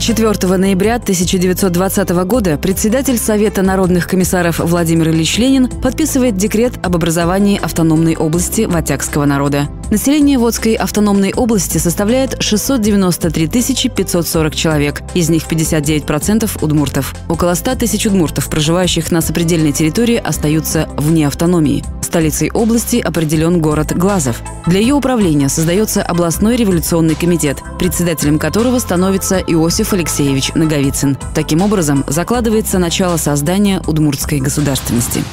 4 ноября 1920 года председатель Совета народных комиссаров Владимир Ильич Ленин подписывает декрет об образовании автономной области ватякского народа. Население Водской автономной области составляет 693 540 человек, из них 59% удмуртов. Около 100 тысяч удмуртов, проживающих на сопредельной территории, остаются вне автономии. Столицей области определен город Глазов. Для ее управления создается областной революционный комитет, председателем которого становится Иосиф Алексеевич Наговицын. Таким образом, закладывается начало создания удмуртской государственности.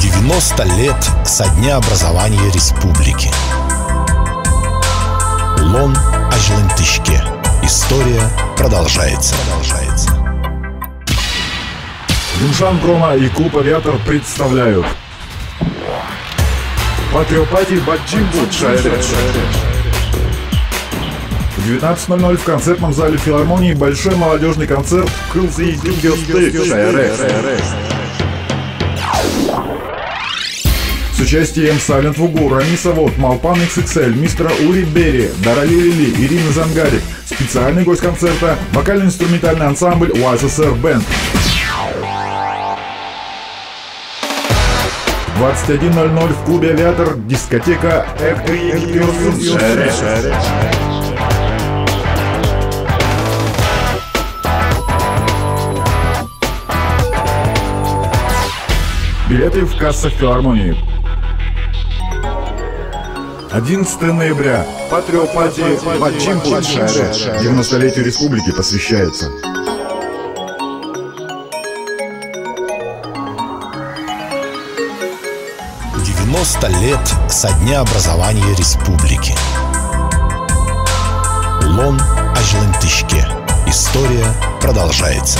90 лет со дня образования республики. Лон Ажлантышке. История продолжается. Юншанпрома и Клуб «Авиатор» представляют Патриопати Баджимбут Шайреш. В 19:00 в концертном зале филармонии большой молодежный концерт «Кылзы Дюгёсты Шайреш» с участием Silent Вугу, Рамиса Вот, Малпан XXL, мистера Ури Берри, Дарали Лили, Ирина Зангарик. Специальный гость концерта – вокально-инструментальный ансамбль УССР Бенд. 21:00 в клубе «Авиатор» дискотека Билеты в кассах филармонии. 11 ноября. Патриопати Баджимбут Шайреш. 90-летию республики посвящается. «90 лет со дня образования республики». Лон Ажлантышке. История продолжается.